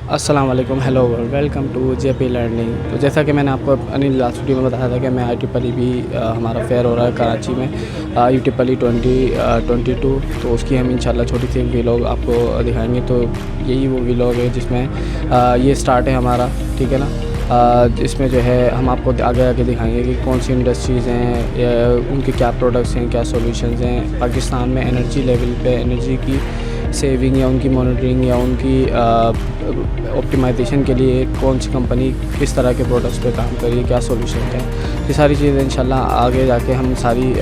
अस्सलाम वालेकुम, hello world, welcome to JP learning. तो जैसा कि मैंने आपको अपनी लास्ट वीडियो में बताया था कि मैं IEEE भी हमारा फेयर हो रहा है कराची में, IEEE 2022। तो उसकी हम इंशाल्लाह छोटी सी एक व्लॉग आपको दिखाएंगे। तो यही वो व्लॉग है जिसमें ये स्टार्ट है हमारा, ठीक है ना। इसमें जो है हम आपको आगे आगे दिखाएंगे कि कौन सी इंडस्ट्रीज़ हैं, उनके क्या प्रोडक्ट्स हैं, क्या सॉल्यूशंस हैं। पाकिस्तान में एनर्जी लेवल पे एनर्जी की सेविंग या उनकी मॉनिटरिंग या उनकी ऑप्टिमाइजेशन के लिए कौन सी कंपनी किस तरह के प्रोडक्ट्स पे काम करी, क्या सॉल्यूशन हैं। ये सारी चीज़ें इंशाल्लाह आगे जाके हम सारी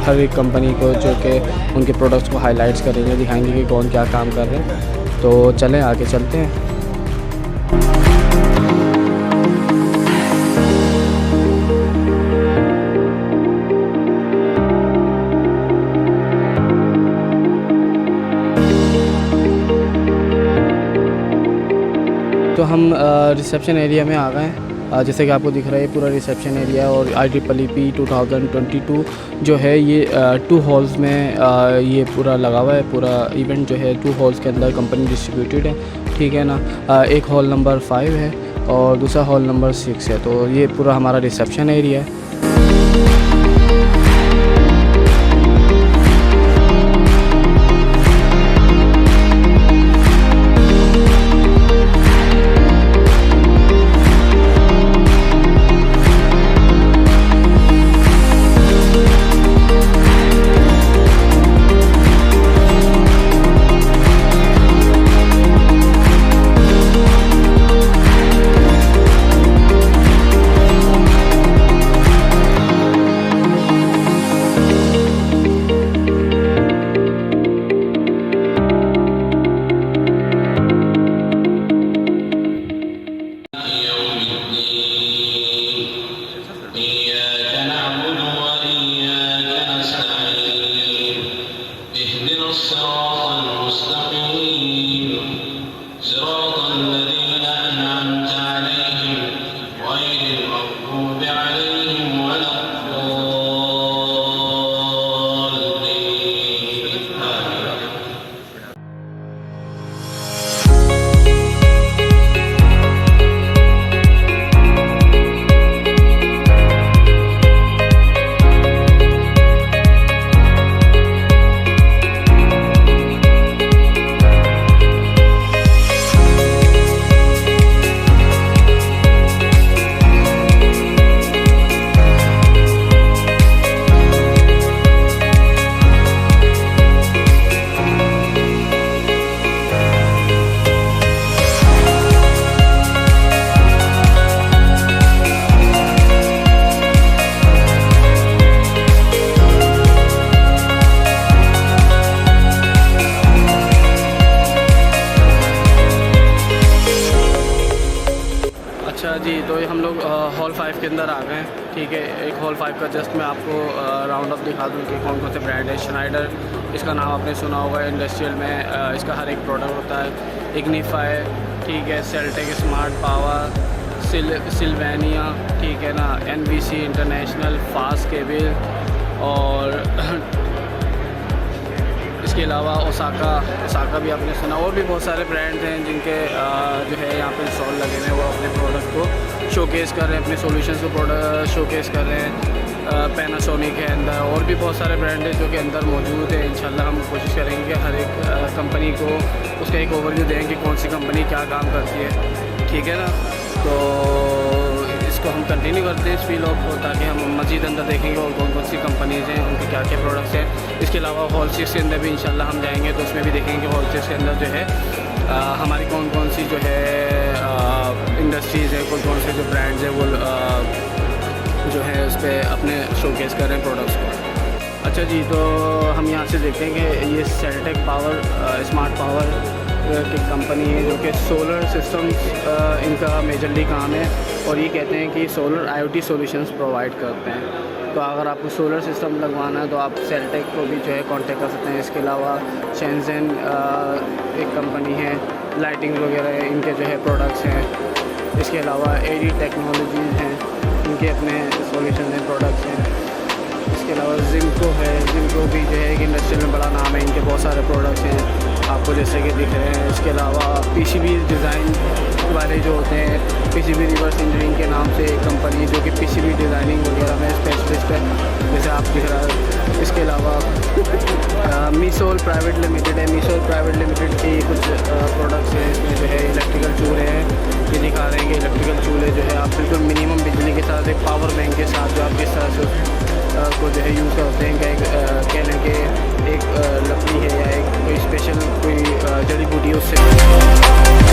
हर एक कंपनी को जो कि उनके प्रोडक्ट्स को हाईलाइट्स करेंगे, दिखाएंगे कि कौन क्या काम कर रहे हैं। तो चलें आगे चलते हैं। तो हम रिसेप्शन एरिया में आ गए हैं। जैसे कि आपको दिख रहा है पूरा रिसेप्शन एरिया। और IEEE 2022 जो है ये 2 हॉल्स में ये पूरा लगा हुआ है। पूरा इवेंट जो है 2 हॉल्स के अंदर कंपनी डिस्ट्रीब्यूटेड है, ठीक है ना। एक हॉल नंबर 5 है और दूसरा हॉल नंबर 6 है। तो ये पूरा हमारा रिसेप्शन एरिया है। अच्छा जी, तो ये हम लोग हॉल 5 के अंदर आ गए हैं, ठीक है। एक हॉल 5 का जस्ट मैं आपको राउंड अप दिखा दूँ कि कौन कौन से ब्रांड है। श्नाइडर, इसका नाम आपने सुना होगा, इंडस्ट्रियल में इसका हर एक प्रोडक्ट होता है। इग्निफाई, ठीक है। सेल्टेक स्मार्ट पावर, सिल्वेनिया, ठीक है ना। NBC इंटरनेशनल, फास्ट केबल, और इसके अलावा ओसाका भी आपने सुना। और भी बहुत सारे ब्रांड्स हैं जिनके जो है यहाँ पे स्टॉल लगे हुए हैं। वो अपने प्रोडक्ट को शोकेस कर रहे हैं, अपने सॉल्यूशंस को प्रोडक्ट शोकेस कर रहे हैं। पैनासोनिक है अंदर, और भी बहुत सारे ब्रांड हैं जो कि अंदर मौजूद है। इंशाल्लाह हम कोशिश करेंगे कि हर एक कंपनी को उसका एक ओवरव्यू दें कि कौन सी कंपनी क्या काम करती है, ठीक है ना। तो इसको हम कंटिन्यू करते हैं इस व्लॉग को, ताकि हम मज़ीद अंदर देखेंगे और कौन कौन सी कंपनीज़ हैं, उनके क्या क्या प्रोडक्ट्स हैं। इसके अलावा हॉल 6 के अंदर भी इंशाल्लाह हम जाएंगे तो उसमें भी देखेंगे हॉल 6 के अंदर जो है हमारी कौन कौन सी जो है इंडस्ट्रीज़ है, कौन कौन से जो ब्रांड्स हैं वो जो है उस पर अपने शोकेस कर रहे हैं प्रोडक्ट्स को। अच्छा जी, तो हम यहाँ से देखते हैं कि ये सेल्टेक पावर स्मार्ट पावर की कंपनी है जो कि सोलर सिस्टम्स इनका मेजरली काम है। और ये कहते हैं कि सोलर IoT सॉल्यूशंस प्रोवाइड करते हैं। तो अगर आपको सोलर सिस्टम लगवाना है तो आप सेल्टेक को भी जो है कांटेक्ट कर सकते हैं। इसके अलावा शेंजेन एक कंपनी है, लाइटिंग वगैरह इनके जो है प्रोडक्ट्स हैं। इसके अलावा AD टेक्नोलॉजीज़ हैं, इनके अपने सॉल्यूशन हैं, प्रोडक्ट्स हैं। इसके अलावा जिमको है, जिमको भी जो है एक इंडस्ट्री में बड़ा नाम है, इनके बहुत सारे प्रोडक्ट्स हैं। आपको जैसे कि दिख रहे हैं। इसके अलावा पीसीबी डिज़ाइन वाले जो होते हैं, पीसीबी रिवर्स इंजीनियरिंग के नाम से एक कंपनी जो कि पीसीबी डिज़ाइनिंग वगैरह में स्पेशलिस्ट है, जैसे आप दिख रहा है। इसके अलावा मीसोल प्राइवेट लिमिटेड है। मीसोल प्राइवेट लिमिटेड की कुछ प्रोडक्ट्स हैं, इसमें जो है इलेक्ट्रिकल चूल्हे हैं, ये दिखा रहे हैं कि इलेक्ट्रिकल चूल्हे जो है आप बिल्कुल मिनिमम बिजली के साथ एक पावर बैंक के साथ जो आप किस तरह से को जो है यूज़ करते हैं। कह लें कि एक लकड़ी है या एक कोई स्पेशल कोई जड़ी बूटी उससे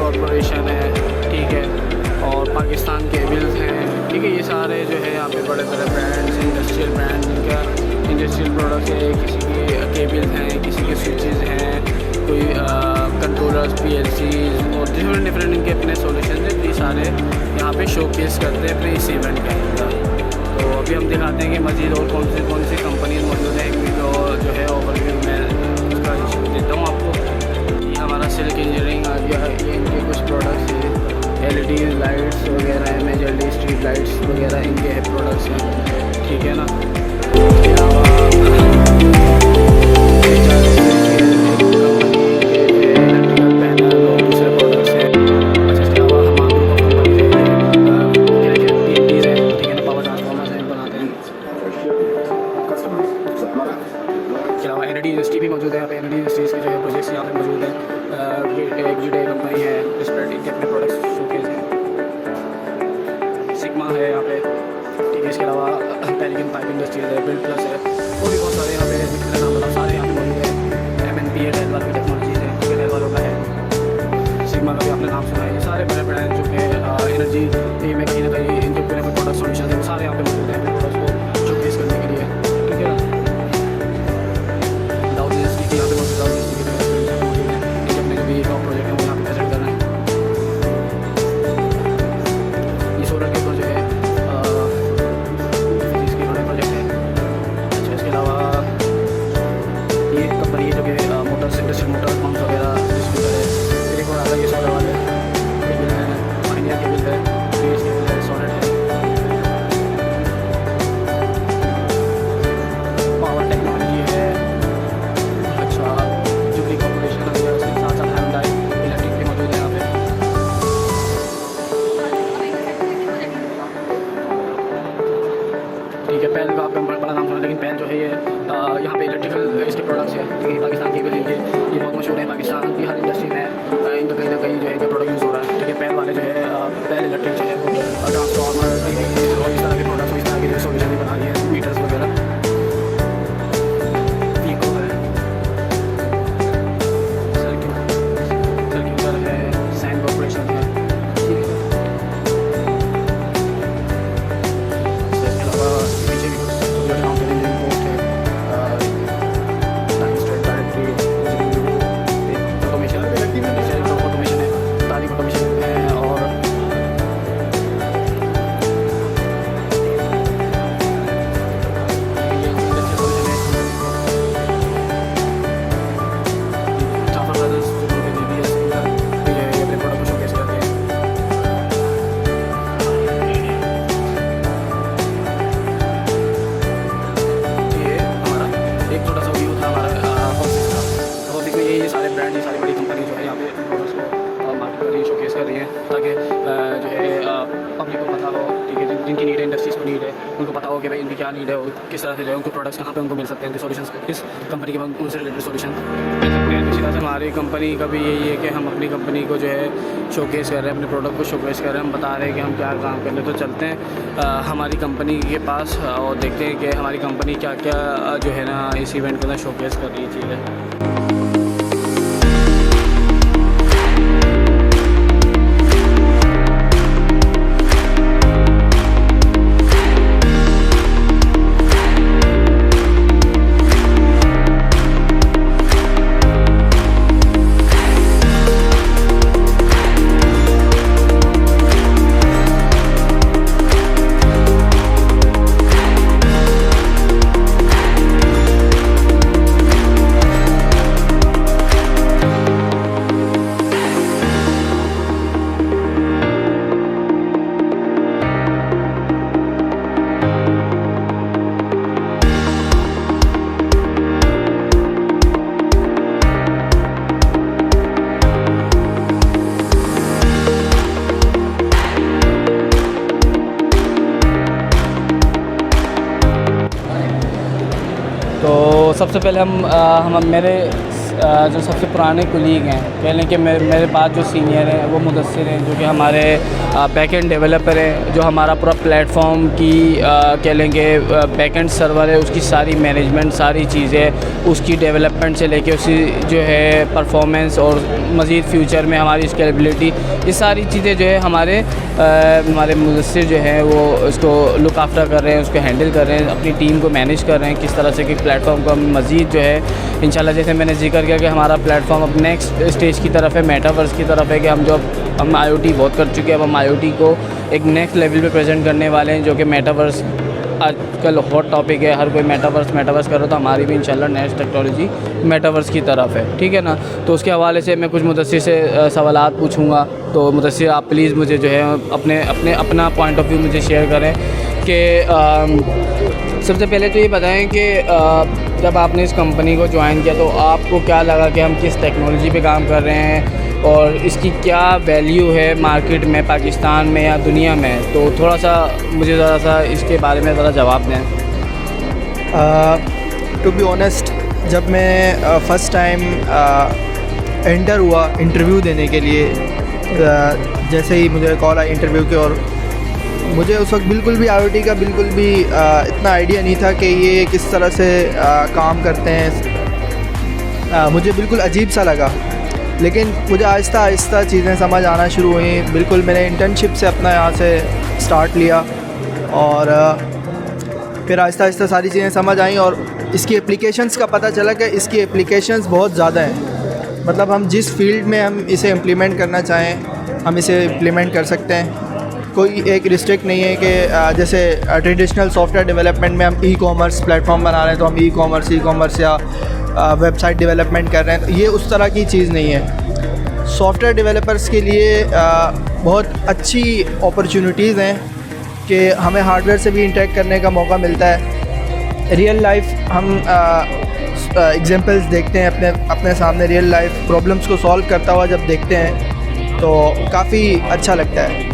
कॉरपोरेशन है, ठीक है, और पाकिस्तान केबल्स हैं, ठीक है। ये सारे जो है यहाँ पे बड़े बड़े ब्रांड्स, इंडस्ट्रियल ब्रांड, जिनका इंडस्ट्रियल प्रोडक्ट है, किसी की केबल्स हैं, किसी के स्विचेस हैं, कोई कंट्रोलर्स, PLCs और डिफरेंट इनके अपने सॉल्यूशन हैं। ये सारे यहाँ पे शोकेस करते हैं अपने इस इवेंट के अंदर। तो अभी हम दिखाते हैं कि मज़ीद और कौन सी कंपनीज मौजूद हैं। और जो है ओवरव्यू मैं उसका देता हूँ आपको। ये हमारा सिल्क इंजीनियरिंग आ गया है, ये इनके कुछ प्रोडक्ट्स हैं, LED लाइट्स वगैरह हैं, मेजरली स्ट्रीट लाइट्स वगैरह इनके है प्रोडक्ट्स हैं, ठीक है ना। इसके अलावा LED इंडस्ट्री भी मौजूद है यहाँ पे। LED इंडस्ट्रीज़ के जो है प्रोजेक्ट्स यहाँ पे मौजूद हैं। XG कंपनी है, डिस्प्लेट इनके अपने प्रोडक्ट्स शोकेस हैं। सिग्मा है यहाँ पे, ठीक है। इसके अलावा पेलिकन पाइप इंडस्ट्रीज है, बिल्ड प्लस है, और भी बहुत सारे यहाँ पे नाम बताओ, सारे यहाँ पे मौजूद है। MNP है, डेल वालों की टेक्नोलॉजीज़ है, ठीक है, डेल वालों का है। सिग्मा का भी आपने नाम सुना है। ये सारे बड़े ब्रांड जो कि एनर्जी में कहीं ना कहीं इनके पूरे प्रोडक्ट सोल्यूशन है, वो सारे यहाँ पे मौजूद हैं अपने प्रोडक्ट्स को शोकेस करने के लिए, ठीक है। ठीक है। पैल का आपका बड़ा नाम सुना, लेकिन पैल जो है ये यहाँ पे इलेक्ट्रिकल इसके प्रोडक्ट्स है, ठीक है। पाकिस्तान की इनके ये बहुत मशहूर है, पाकिस्तान की हर इंडस्ट्री में इनका कहीं ना कहीं जो है इनका प्रोडक्ट यूज़ हो रहा है, ठीक है। पैल वाले जो है पैल इलेक्ट्रिक जो है ट्रांसफार्मर और इस तरह के प्रोडक्ट्स, इस तरह के जो सोल्यूशन भी बना रही है, मीटर्स वगैरह। वीको है, सर्क्यूटर है, सैन कॉर्पोरेशन है, ठीक है। ये सारे ब्रांड, ये सारी बड़ी कंपनी जो है यहाँ पे प्रोडक्ट्स को मार्केट कर रही है, शोकेस कर रही है, ताकि जो है पब्लिक को पता हो, ठीक है। जिनकी नीड है, इंडस्ट्रीज़ को नीड है, उनको पता हो कि भाई इनकी क्या नीड है और किस तरह से जो है उनको प्रोडक्ट्स कहाँ पे उनको मिल सकते हैं, उनके सॉल्यूशंस किस कंपनी के उनसे रिलेटेड सॉल्यूशन मिल सकते हैं। इसी तरह से हमारी कंपनी का भी यही है कि हम अपनी कंपनी को जो है शोकेस कर रहे हैं, अपने प्रोडक्ट को शोकेस कर रहे हैं, हम बता रहे हैं कि हम क्या काम कर रहे हैं। तो चलते हैं हमारी कंपनी के पास और देखते हैं कि हमारी कंपनी क्या क्या जो है ना इस इवेंट के अंदर शोकेस कर रही चीज़ है। तो सबसे पहले हम मेरे जो सबसे पुराने कुलीग हैं, कह लें कि मेरे पास जो सीनियर हैं वो मुदस्सिर हैं, जो कि हमारे बैकएंड डेवलपर हैं, जो हमारा पूरा प्लेटफॉर्म की कह लें कि बैकएंड सर्वर है, उसकी सारी मैनेजमेंट, सारी चीज़ें, उसकी डेवलपमेंट से लेके उसकी जो है परफॉर्मेंस और मज़ीद फ्यूचर में हमारी स्केलेबिलिटी, ये सारी चीज़ें जो है हमारे मुदस्सिर जो हैं वो उसको लुक आफ्टर कर रहे हैं, उसको हैंडल कर रहे हैं, अपनी टीम को मैनेज कर रहे हैं किस तरह से कि प्लेटफॉर्म को हम मज़ीद जो है इंशाल्लाह, जैसे मैंने जिक्र किया कि हमारा प्लेटफॉर्म अब नेक्स्ट स्टेज की तरफ है, मेटावर्स की तरफ है, कि हम IoT बहुत कर चुके हैं, अब हम IoT को एक नेक्स्ट लेवल पे प्रेजेंट करने वाले हैं, जो कि मेटावर्स आजकल हॉट टॉपिक है, हर कोई मेटावर्स कर रहा है, तो हमारी भी इंशाल्लाह नेक्स्ट टेक्नोलॉजी मेटावर्स की तरफ है, ठीक है ना। तो उसके हवाले से मैं कुछ मुदस्सिर से सवालात पूछूंगा, तो मुदस्सिर आप प्लीज़ मुझे जो है अपना पॉइंट ऑफ व्यू मुझे शेयर करें कि सबसे पहले तो ये बताएं कि जब आपने इस कंपनी को ज्वाइन किया तो आपको क्या लगा कि हम किस टेक्नोलॉजी पे काम कर रहे हैं और इसकी क्या वैल्यू है मार्केट में, पाकिस्तान में या दुनिया में। तो थोड़ा सा मुझे ज़रा सा इसके बारे में ज़रा जवाब दें। टू बी ऑनेस्ट, जब मैं फ़र्स्ट टाइम एंटर हुआ इंटरव्यू देने के लिए, जैसे ही मुझे कॉल आई इंटरव्यू की, और मुझे उस वक्त बिल्कुल भी IoT का बिल्कुल भी इतना आइडिया नहीं था कि ये किस तरह से काम करते हैं। मुझे बिल्कुल अजीब सा लगा, लेकिन मुझे आहिस्ता आहिस्ता चीज़ें समझ आना शुरू हुई। बिल्कुल मैंने इंटर्नशिप से अपना यहाँ से स्टार्ट लिया और फिर आहिस्ता आहिस्ता सारी चीज़ें समझ आई और इसकी एप्लीकेशंस का पता चला कि इसकी एप्लीकेशंस बहुत ज़्यादा हैं। मतलब हम जिस फील्ड में हम इसे इम्प्लीमेंट करना चाहें हम इसे इम्प्लीमेंट कर सकते हैं। कोई एक रिस्ट्रिक्ट नहीं है कि जैसे ट्रेडिशनल सॉफ्टवेयर डेवलपमेंट में हम ई-कॉमर्स प्लेटफॉर्म बना रहे हैं तो हम ई-कॉमर्स या वेबसाइट डेवलपमेंट कर रहे हैं, तो ये उस तरह की चीज़ नहीं है। सॉफ्टवेयर डेवलपर्स के लिए बहुत अच्छी अपॉर्चुनिटीज़ हैं कि हमें हार्डवेयर से भी इंटरेक्ट करने का मौका मिलता है। रियल लाइफ हम एग्जांपल्स देखते हैं अपने सामने, रियल लाइफ प्रॉब्लम्स को सॉल्व करता हुआ जब देखते हैं तो काफ़ी अच्छा लगता है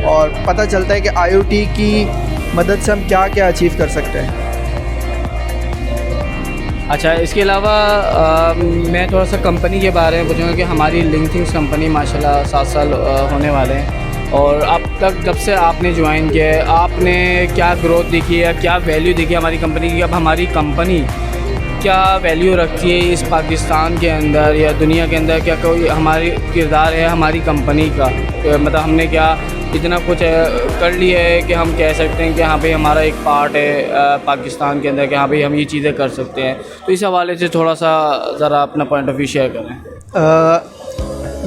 और पता चलता है कि IoT की मदद से हम क्या क्या अचीव कर सकते हैं। अच्छा, इसके अलावा मैं थोड़ा सा कंपनी के बारे में पूछूंगा कि हमारी लिंकथिंग्स कंपनी माशाल्लाह 7 साल होने वाले हैं और अब तक जब से आपने ज्वाइन किया है आपने क्या ग्रोथ देखी है, क्या वैल्यू देखी है हमारी कंपनी की। अब हमारी कंपनी क्या वैल्यू रखती है इस पाकिस्तान के अंदर या दुनिया के अंदर, क्या कोई हमारी किरदार है हमारी कंपनी का, मतलब हमने क्या इतना कुछ कर लिया है कि हम कह सकते हैं कि हाँ भाई हमारा एक पार्ट है पाकिस्तान के अंदर, कि हाँ भाई हम ये चीज़ें कर सकते हैं। तो इस हवाले से थोड़ा सा ज़रा अपना पॉइंट ऑफ व्यू शेयर करें।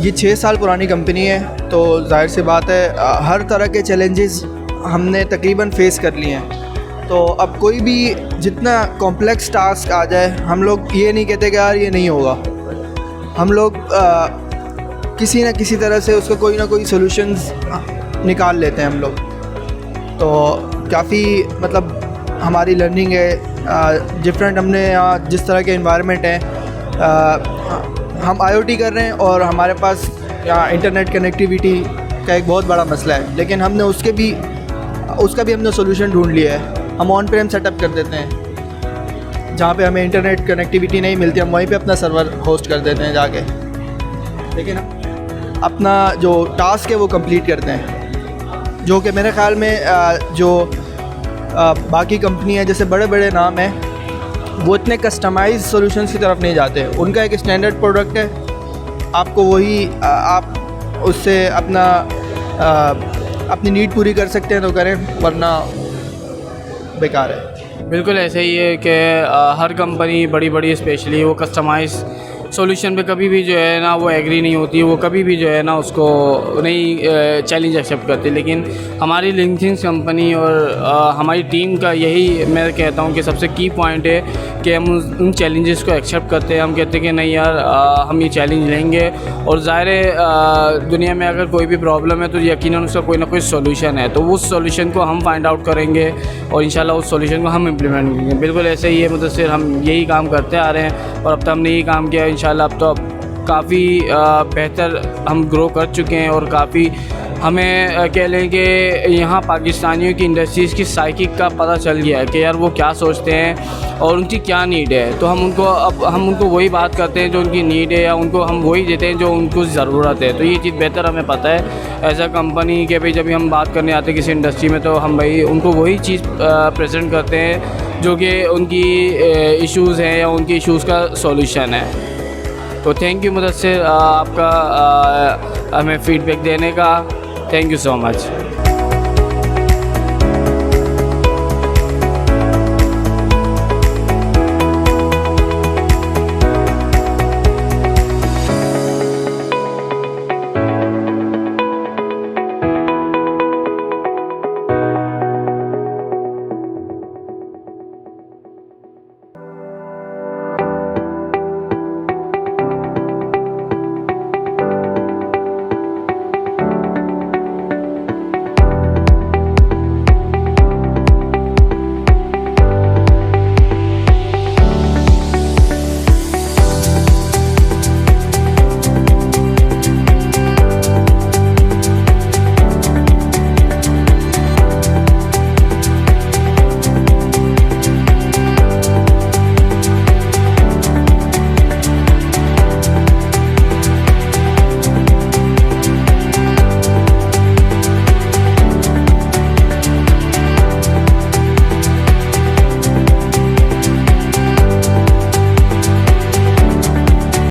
ये 6 साल पुरानी कंपनी है तो जाहिर सी बात है हर तरह के चैलेंजेस हमने तकरीबन फ़ेस कर लिए हैं। तो अब कोई भी जितना कॉम्प्लेक्स टास्क आ जाए हम लोग ये नहीं कहते कि यार ये नहीं होगा, हम लोग किसी न किसी तरह से उसका कोई ना कोई सॉल्यूशंस निकाल लेते हैं हम लोग। तो काफ़ी मतलब हमारी लर्निंग है डिफरेंट। हमने यहाँ जिस तरह के एनवायरनमेंट हैं हम IoT कर रहे हैं और हमारे पास यहाँ इंटरनेट कनेक्टिविटी का एक बहुत बड़ा मसला है, लेकिन हमने उसका भी हमने सोल्यूशन ढूंढ लिया है। हम ऑन प्रेम सेटअप कर देते हैं, जहाँ पे हमें इंटरनेट कनेक्टिविटी नहीं मिलती हम वहीं पे अपना सर्वर होस्ट कर देते हैं जाके, लेकिन हम अपना जो टास्क है वो कंप्लीट करते हैं। जो कि मेरे ख़्याल में जो बाकी कंपनी है जैसे बड़े बड़े नाम हैं वो इतने कस्टमाइज सॉल्यूशंस की तरफ नहीं जाते। उनका एक स्टैंडर्ड प्रोडक्ट है, आपको वही आप उससे अपनी नीड पूरी कर सकते हैं तो करें, वरना बेकार है। बिल्कुल ऐसे ही है कि हर कंपनी बड़ी बड़ी स्पेशली वो कस्टमाइज सॉल्यूशन पे कभी भी जो है ना वो एग्री नहीं होती, वो कभी भी जो है ना उसको नहीं चैलेंज एक्सेप्ट करती। लेकिन हमारी लिंकथिंग्स कंपनी और हमारी टीम का यही मैं कहता हूँ कि सबसे की पॉइंट है कि हम उन चैलेंजेस को एक्सेप्ट करते हैं। हम कहते हैं कि नहीं यार हम ये चैलेंज लेंगे और ज़ाहिर है दुनिया में अगर कोई भी प्रॉब्लम है तो यकीनन उसका कोई ना कोई सोल्यूशन है, तो उस सोल्यूशन को हम फाइंड आउट करेंगे और इंशाल्लाह उस सोल्यूशन को हम इम्प्लीमेंट करेंगे। बिल्कुल ऐसे ही है, मुदस्सिर हम यही काम करते आ रहे हैं और अब तक हमने यही काम किया। इंशाल्लाह अब तो काफ़ी बेहतर हम ग्रो कर चुके हैं और काफ़ी हमें कह लें कि यहाँ पाकिस्तानियों की इंडस्ट्रीज़ की साइकिक का पता चल गया है कि यार वो क्या सोचते हैं और उनकी क्या नीड है। तो हम उनको वही बात करते हैं जो उनकी नीड है, या उनको हम वही देते हैं जो उनको ज़रूरत है। तो ये चीज़ बेहतर हमें पता है एज अ कंपनी के भाई, जब भी हम बात करने आते हैं किसी इंडस्ट्री में तो हम भाई उनको वही चीज़ प्रेजेंट करते हैं जो कि उनकी इश्यूज़ हैं या उनकी इश्यूज़ का सॉल्यूशन है। तो थैंक यू मुदस्सिर आपका हमें फ़ीडबैक देने का। Thank you so much.